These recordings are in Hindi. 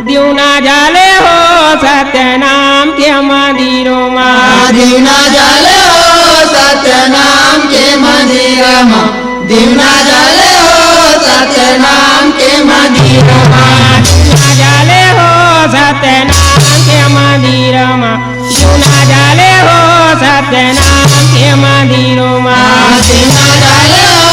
दीवना जाले हो सत्य नाम के मंदिरों में, दीवना जाले हो सत्य नाम के मंदिरों में, दीवना जाले हो सत्य नाम के मंदिरों में, दीवना जाले हो सत्य नाम के मंदिरों में, दीवना जाले हो सत्य नाम के मंदिरों में, दीवना जाले हो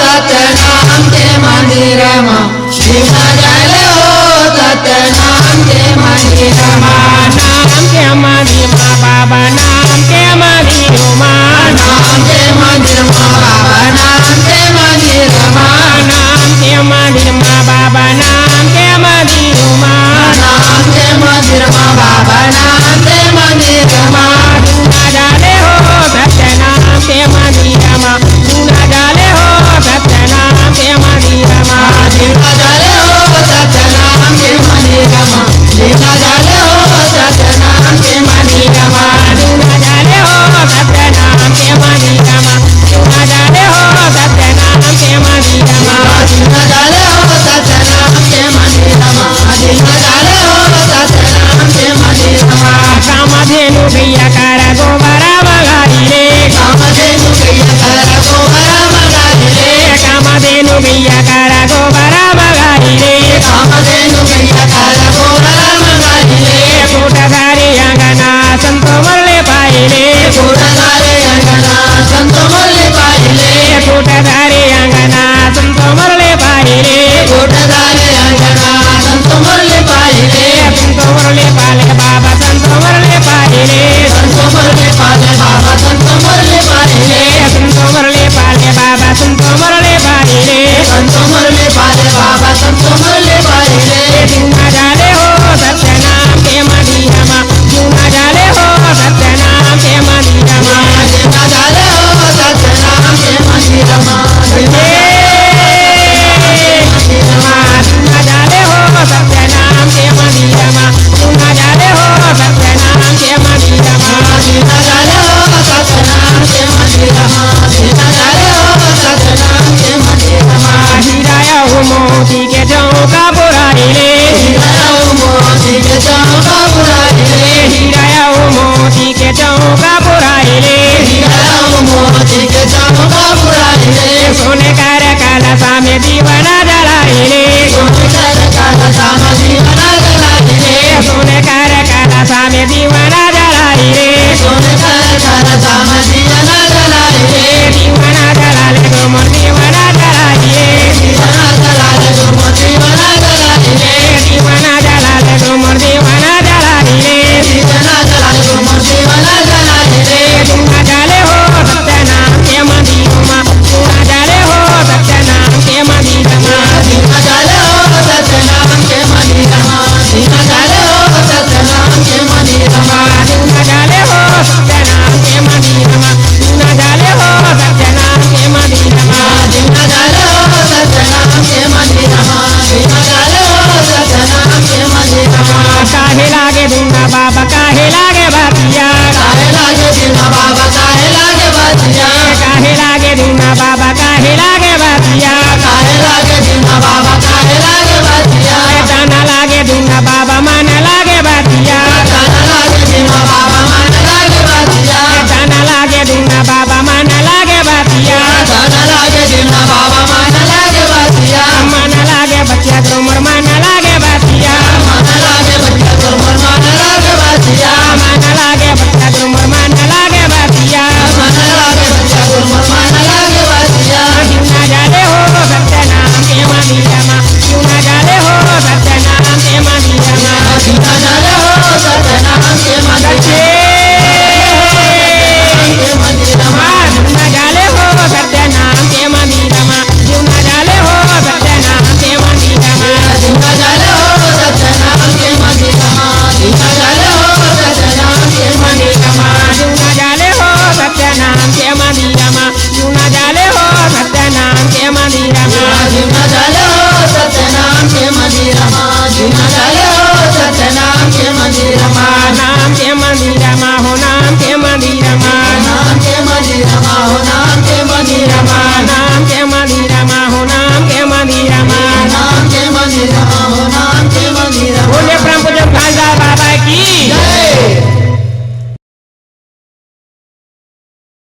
सत्य नाम के मंदिरों में, दीवना जाले हो सत्य नाम के मंदिरों में, नाम के मंदिर में बाबा नाम के मंदिरों में, नाम के मंदिर में बाबा नाम के मंदिर में, नाम के मंदिर में बाबा नाम के मंदिरों में, नाम के मंदिर में बाबा नाम के मंदिर में, दीवना जाले हो सत्य नाम के मंदिर में, दीवना जाले हो सत्य नाम के मंदिर में, दीवना जाले हो सत्य नाम के मंदिर में, दीवना जाले हो सत्य नाम के मंदिर में, दीवना जाले हो सत्य नाम के मंदिर में, दीवना जाले हो सत्य नाम के मंदिर में, दीवना जाले हो सत्य नाम के मंदिर में, दीवना जाले हो सत्य नाम के मंदिर में, कामधेनु गैया कर गोबरा बगाई रे, कामधेनु गैया कर गोबरा बगाई रे, कामधेनु गैया कर गोबरा बगाई रे, कामधेनु गैया कर गोबरा बगाई रे, कोटधारी अंगना संतो मरले पाई रे, कोटधारी अंगना संतो मरले पाई रे, कोटधारी अंगना संतो मरले पाई रे, कोटधारी अंगना संतो मरले पाई रे, संतो मरले पाले बाबा संतो मरले पाई रे, संतो मरले पाले बाबा संतो मरले पाई रे, संतो मरले पाले बाबा संतो मरले पाई रे, संतो मरले पाले बाबा संतो मरले पाई रे, दीवना जाले हो सत्य नाम के मंदिर में, दीवना जाले हो सत्य नाम के मंदिर में, दीवना जाले हो सत्य नाम के मंदिर में, दीवना जाले हो सत्य नाम के मंदिर में, दीवना जाले हो सत्य नाम के मंदिर में, दीवना जाले हो सत्य नाम के मंदिर में, दीवना जाले हो सत्य नाम के मंदिर में, हीराया हो मोती के चौका बुराई रे, हीराया हो मोती के चौका बुराई रे, हीराया हो मोती के चौका बुराई रे, हीराया हो मोती के चौका बुराई रे, सोने कर कलशा में दीवाना जलाई रे, सोने कर कलशा में दीवाना जलाई रे, सोने कर कलशा में दीवाना जलाई रे, सोने कर कलशा में दीवाना जलाई रे, दीवाना जलाले गो मोर दीवाना जलाई रे, दीवाना जलाले गो मोर दीवाना जलाई रे, दीवाना जलाले गो मोर दीवाना जलाई रे, दीवाना जलाले गो मोर दीवाना जलाई रे, दीवना जाले हो सत्य नाम के मंदिर में, दीवना जाले हो सत्य नाम के मंदिर में, दीवना जाले हो सत्य नाम के मंदिर में, दीवना जाले हो सत्य नाम के मंदिर में, दीवना जाले हो सत्य नाम के मंदिर में, दीवना जाले हो सत्य नाम के मंदिर में, दीवना जाले हो सत्य नाम के मंदिर में, दीवना जाले हो सत्य नाम के मंदिर में, काहे लागे दूना बाबा काहे लागे बातिया, काहे लागे दीना बाबा काहे लागे बातिया, काहे लागे दूना बाबा काहे लागे बातिया, काहे लागे दीना बाबा काहे लागे बातिया, ताना लागे दूना बाबा मन लागे बातिया, काहे लागे दीना बाबा मन लागे बातिया, ताना लागे दूना बाबा मन लागे बातिया, काहे लागे दीना बाबा मन लागे बातिया, मन लागे बच्चा तुमर मन लागे बातिया, मन लागे बच्चा तुमर मन लागे बातिया, मन लागे बच्चा तुमर मन लागे बातिया, मन लागे बच्चा तुमर मन लागे बातिया, दीवना जाले हो सत्य नाम के मंदिर में, दीवना जाले हो सत्य नाम के मंदिर में, दीवना जाले हो सत्य नाम के मंदिर में, दीवना जाले हो सत्य नाम के मंदिर में, दीवना जाले हो सत्य नाम के मंदिर में, दीवना जाले हो सत्य नाम के मंदिर में, दीवना जाले हो सत्य नाम के मंदिर में, दीवना जाले हो सत्य नाम के मंदिर में, दीवना जाले हो सत्य नाम के मंदिर में, दीवना जाले हो सत्य नाम के मंदिर में, दीवना जाले हो सत्य नाम के मंदिर में, नाम के मंदिर में हो नाम के मंदिर में, नाम के मंदिर में हो नाम के मंदिर में, नाम के मंदिर में हो नाम के मंदिर में, नाम के मंदिर में